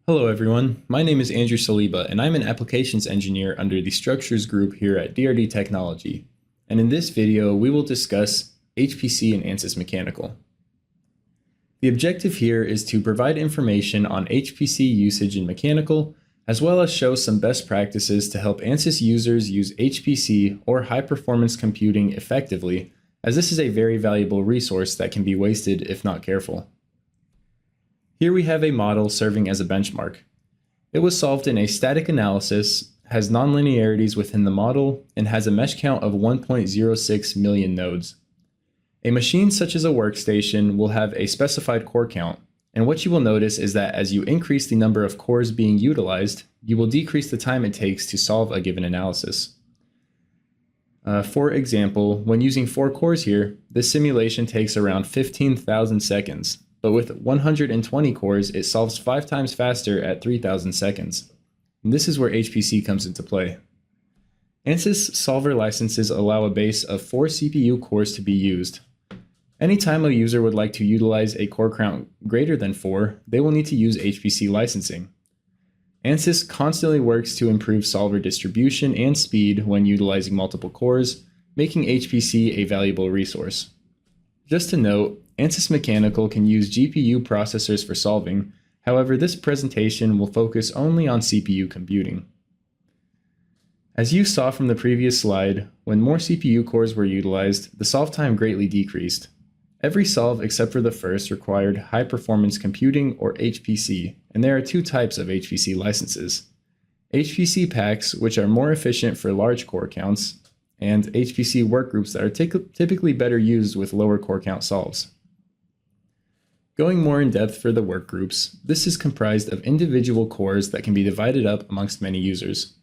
Hello everyone, my name is Andrew Saliba and I'm an applications engineer under the structures group here at DRD Technology. And in this video we will discuss HPC and Ansys Mechanical. The objective here is to provide information on HPC usage in mechanical, as well as show some best practices to help Ansys users use HPC or high performance computing effectively, as this is a very valuable resource that can be wasted if not careful. Here we have a model serving as a benchmark. It was solved in a static analysis, has nonlinearities within the model, and has a mesh count of 1.06 million nodes. A machine such as a workstation will have a specified core count, and what you will notice is that as you increase the number of cores being utilized, you will decrease the time it takes to solve a given analysis. For example, when using 4 cores here, this simulation takes around 15,000 seconds. But with 120 cores, it solves 5 times faster at 3,000 seconds. And this is where HPC comes into play. Ansys solver licenses allow a base of 4 CPU cores to be used. Anytime a user would like to utilize a core count greater than 4, they will need to use HPC licensing. Ansys constantly works to improve solver distribution and speed when utilizing multiple cores, making HPC a valuable resource. Just to note, Ansys Mechanical can use GPU processors for solving. However, this presentation will focus only on CPU computing. As you saw from the previous slide, when more CPU cores were utilized, the solve time greatly decreased. Every solve except for the first required high-performance computing or HPC, and there are 2 types of HPC licenses. HPC Packs, which are more efficient for large core counts, and HPC workgroups that are typically better used with lower core count solves. Going more in depth for the workgroups, this is comprised of individual cores that can be divided up amongst many users.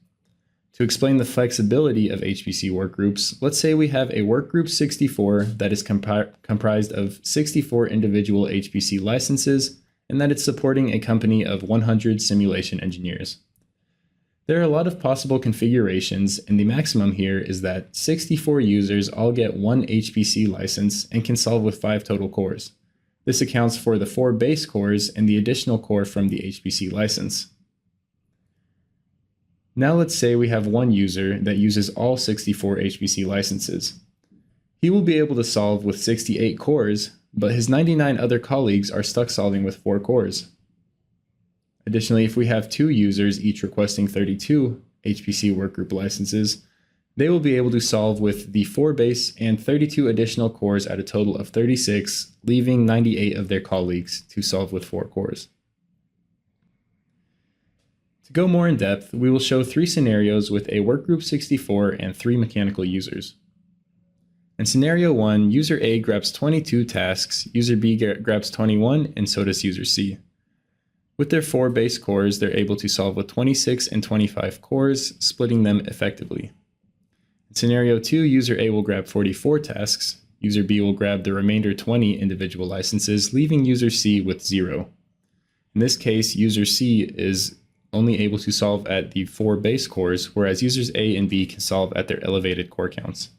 To explain the flexibility of HPC workgroups, let's say we have a workgroup 64 that is comprised of 64 individual HPC licenses and that it's supporting a company of 100 simulation engineers. There are a lot of possible configurations, and the maximum here is that 64 users all get 1 HPC license and can solve with 5 total cores. This accounts for the 4 base cores and the additional core from the HPC license. Now let's say we have one user that uses all 64 HPC licenses. He will be able to solve with 68 cores, but his 99 other colleagues are stuck solving with 4 cores. Additionally, if we have 2 users each requesting 32 HPC workgroup licenses, they will be able to solve with the 4 base and 32 additional cores at a total of 36, leaving 98 of their colleagues to solve with 4 cores. To go more in depth, we will show 3 scenarios with a workgroup 64 and 3 mechanical users. In scenario 1, user A grabs 22 tasks, user B grabs 21, and so does user C. With their 4 base cores, they're able to solve with 26 and 25 cores, splitting them effectively. In scenario 2, user A will grab 44 tasks, user B will grab the remainder 20 individual licenses, leaving user C with 0. In this case, user C is only able to solve at the 4 base cores, whereas users A and B can solve at their elevated core counts.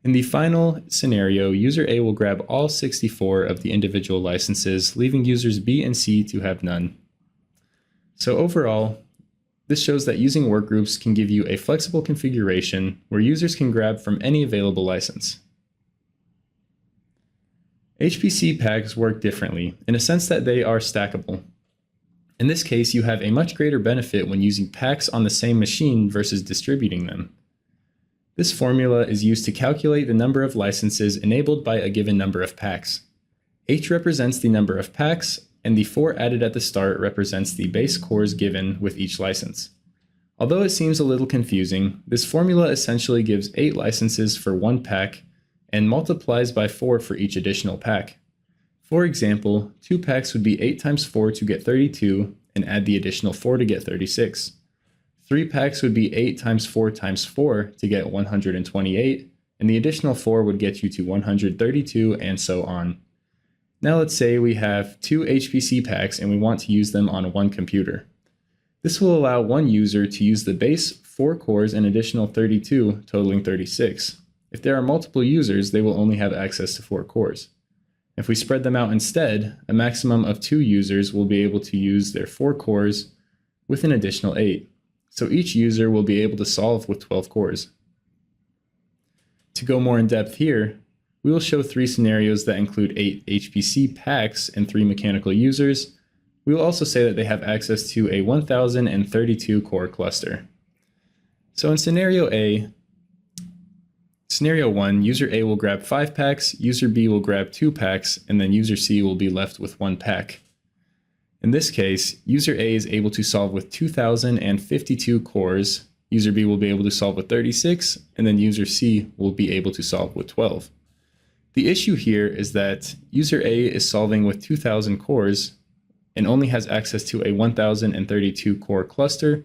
In the final scenario, user A will grab all 64 of the individual licenses, leaving users B and C to have none. So overall, this shows that using workgroups can give you a flexible configuration where users can grab from any available license. HPC packs work differently, in a sense that they are stackable. In this case, you have a much greater benefit when using packs on the same machine versus distributing them. This formula is used to calculate the number of licenses enabled by a given number of packs. H represents the number of packs, and the 4 added at the start represents the base cores given with each license. Although it seems a little confusing, this formula essentially gives 8 licenses for 1 pack and multiplies by 4 for each additional pack. For example, 2 packs would be 8 times 4 to get 32 and add the additional 4 to get 36. 3 packs would be 8 times 4 times 4 to get 128, and the additional 4 would get you to 132, and so on. Now let's say we have 2 HPC packs and we want to use them on 1 computer. This will allow one user to use the base 4 cores and additional 32, totaling 36. If there are multiple users, they will only have access to 4 cores. If we spread them out instead, a maximum of 2 users will be able to use their 4 cores with an additional 8. So each user will be able to solve with 12 cores. To go more in depth here, we will show 3 scenarios that include 8 HPC packs and 3 mechanical users. We will also say that they have access to a 1032 core cluster. So in scenario 1, user A will grab 5 packs, user B will grab 2 packs, and then user C will be left with 1 pack. In this case, user A is able to solve with 2052 cores, user B will be able to solve with 36, and then user C will be able to solve with 12. The issue here is that user A is solving with 2000 cores and only has access to a 1032 core cluster,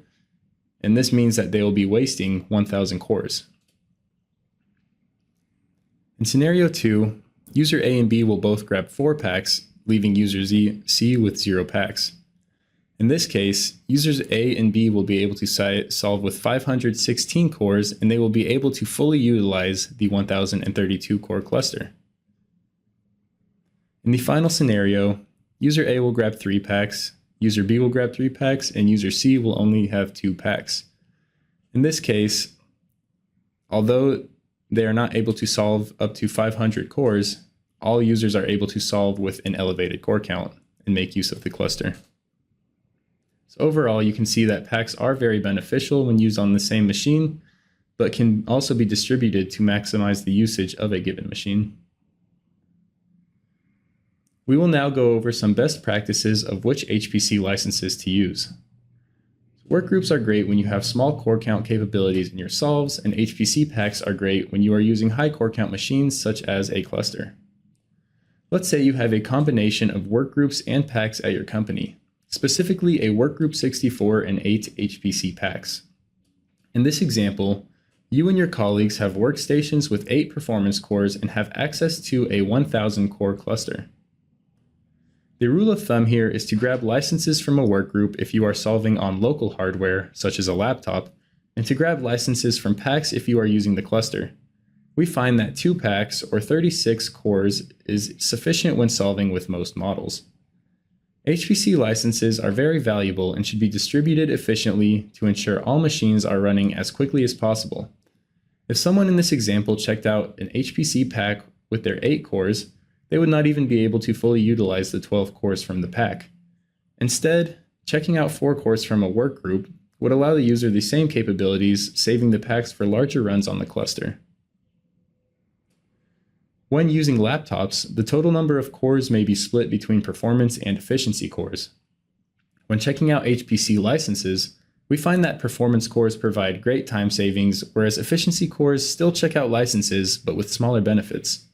and this means that they will be wasting 1000 cores. In scenario 2, user A and B will both grab 4 packs, leaving user C with 0 packs. In this case, users A and B will be able to solve with 516 cores, and they will be able to fully utilize the 1032 core cluster. In the final scenario, user A will grab 3 packs, user B will grab 3 packs, and user C will only have 2 packs. In this case, although they are not able to solve up to 500 cores, all users are able to solve with an elevated core count and make use of the cluster. So overall, you can see that packs are very beneficial when used on the same machine, but can also be distributed to maximize the usage of a given machine. We will now go over some best practices of which HPC licenses to use. Workgroups are great when you have small core count capabilities in your solves, and HPC packs are great when you are using high core count machines such as a cluster. Let's say you have a combination of workgroups and packs at your company, specifically a workgroup 64 and 8 HPC packs. In this example, you and your colleagues have workstations with 8 performance cores and have access to a 1000 core cluster. The rule of thumb here is to grab licenses from a workgroup if you are solving on local hardware, such as a laptop, and to grab licenses from packs if you are using the cluster. We find that 2 packs or 36 cores is sufficient when solving with most models. HPC licenses are very valuable and should be distributed efficiently to ensure all machines are running as quickly as possible. If someone in this example checked out an HPC pack with their 8 cores, they would not even be able to fully utilize the 12 cores from the pack. Instead, checking out 4 cores from a workgroup would allow the user the same capabilities, saving the packs for larger runs on the cluster. When using laptops, the total number of cores may be split between performance and efficiency cores. When checking out HPC licenses, we find that performance cores provide great time savings, whereas efficiency cores still check out licenses, but with smaller benefits.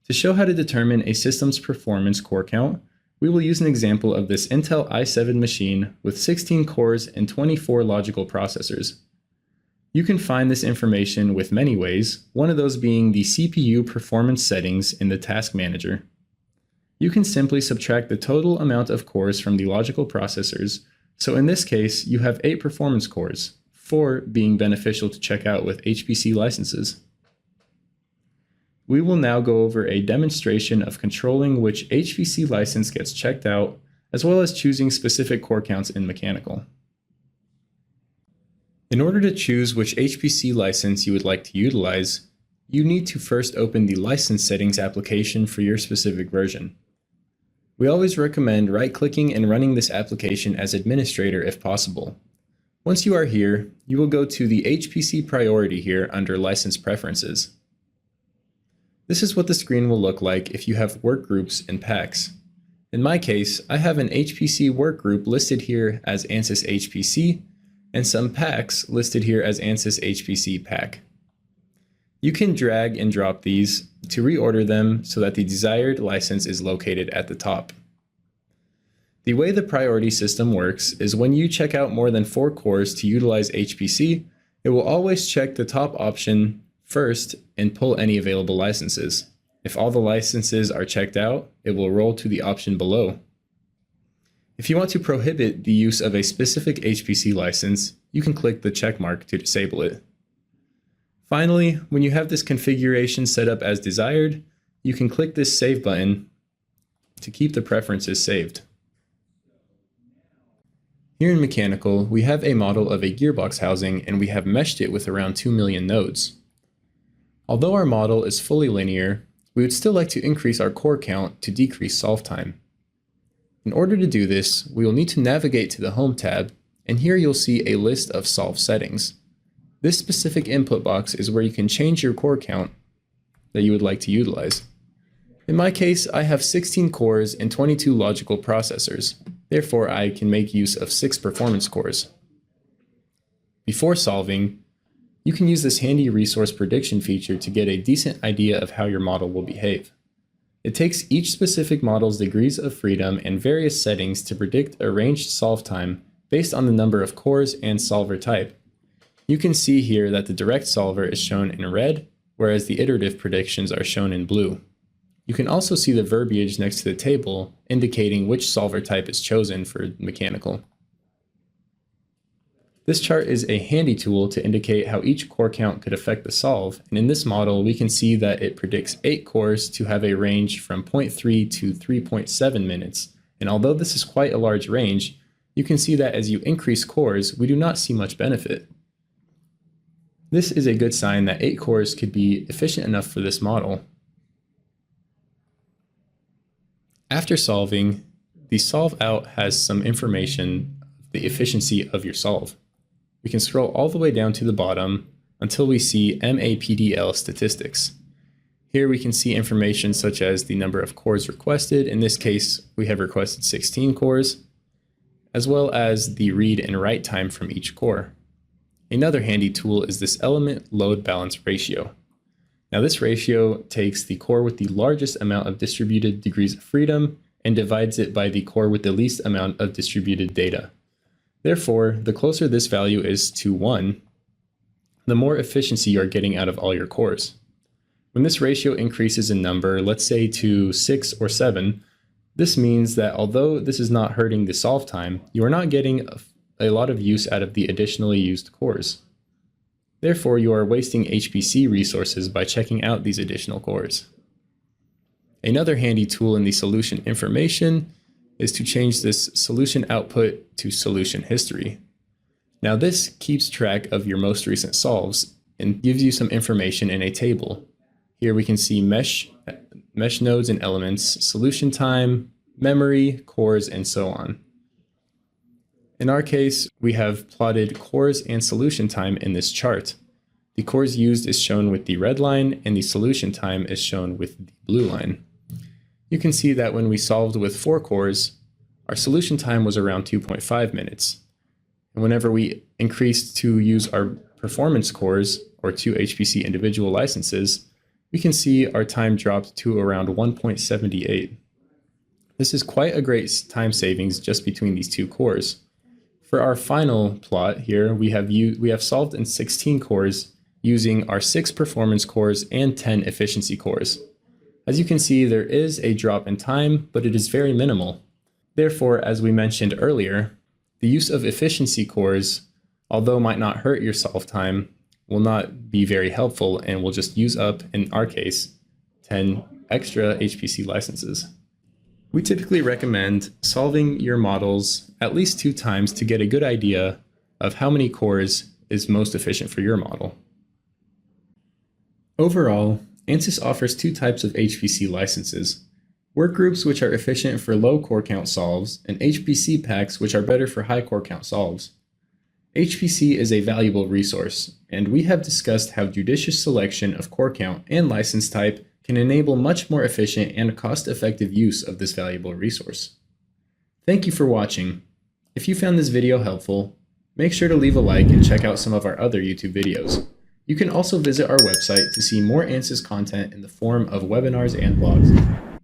To show how to determine a system's performance core count, we will use an example of this Intel i7 machine with 16 cores and 24 logical processors. You can find this information with many ways, one of those being the CPU performance settings in the task manager. You can simply subtract the total amount of cores from the logical processors, so in this case you have 8 performance cores, 4 being beneficial to check out with HPC licenses. We will now go over a demonstration of controlling which HPC license gets checked out, as well as choosing specific core counts in Mechanical. In order to choose which HPC license you would like to utilize, you need to first open the license settings application for your specific version. We always recommend right-clicking and running this application as administrator if possible. Once you are here, you will go to the HPC priority here under License Preferences. This is what the screen will look like if you have workgroups and packs. In my case, I have an HPC workgroup listed here as Ansys HPC, and some packs listed here as Ansys HPC Pack. You can drag and drop these to reorder them so that the desired license is located at the top. The way the priority system works is when you check out more than 4 cores to utilize HPC, it will always check the top option first and pull any available licenses. If all the licenses are checked out, it will roll to the option below. If you want to prohibit the use of a specific HPC license, you can click the check mark to disable it. Finally, when you have this configuration set up as desired, you can click this Save button to keep the preferences saved. Here in Mechanical, we have a model of a gearbox housing and we have meshed it with around 2 million nodes. Although our model is fully linear, we would still like to increase our core count to decrease solve time. In order to do this, we will need to navigate to the Home tab, and here you'll see a list of solve settings. This specific input box is where you can change your core count that you would like to utilize. In my case, I have 16 cores and 22 logical processors. Therefore, I can make use of 6 performance cores. Before solving, you can use this handy resource prediction feature to get a decent idea of how your model will behave. It takes each specific model's degrees of freedom and various settings to predict a ranged solve time based on the number of cores and solver type. You can see here that the direct solver is shown in red, whereas the iterative predictions are shown in blue. You can also see the verbiage next to the table indicating which solver type is chosen for Mechanical. This chart is a handy tool to indicate how each core count could affect the solve, and in this model we can see that it predicts 8 cores to have a range from 0.3 to 3.7 minutes, and although this is quite a large range, you can see that as you increase cores, we do not see much benefit. This is a good sign that 8 cores could be efficient enough for this model. After solving, the solve out has some information of the efficiency of your solve. We can scroll all the way down to the bottom until we see MAPDL statistics. Here we can see information such as the number of cores requested. In this case, we have requested 16 cores, as well as the read and write time from each core. Another handy tool is this element load balance ratio. Now this ratio takes the core with the largest amount of distributed degrees of freedom and divides it by the core with the least amount of distributed data. Therefore, the closer this value is to 1, the more efficiency you are getting out of all your cores. When this ratio increases in number, let's say to 6 or 7, this means that although this is not hurting the solve time, you are not getting a lot of use out of the additionally used cores. Therefore, you are wasting HPC resources by checking out these additional cores. Another handy tool in the solution information is to change this solution output to solution history. Now this keeps track of your most recent solves and gives you some information in a table. Here we can see mesh nodes and elements, solution time, memory, cores, and so on. In our case, we have plotted cores and solution time in this chart. The cores used is shown with the red line and the solution time is shown with the blue line. You can see that when we solved with 4 cores, our solution time was around 2.5 minutes. And whenever we increased to use our performance cores, or 2 HPC individual licenses, we can see our time dropped to around 1.78. This is quite a great time savings just between these 2 cores. For our final plot here, we have solved in 16 cores using our 6 performance cores and 10 efficiency cores. As you can see, there is a drop in time, but it is very minimal. Therefore, as we mentioned earlier, the use of efficiency cores, although might not hurt your solve time, will not be very helpful and will just use up, in our case, 10 extra HPC licenses. We typically recommend solving your models at least 2 times to get a good idea of how many cores is most efficient for your model. Overall, Ansys offers 2 types of HPC licenses: Workgroups, which are efficient for low core count solves, and HPC Packs, which are better for high core count solves. HPC is a valuable resource, and we have discussed how judicious selection of core count and license type can enable much more efficient and cost-effective use of this valuable resource. Thank you for watching. If you found this video helpful, make sure to leave a like and check out some of our other YouTube videos. You can also visit our website to see more Ansys content in the form of webinars and blogs.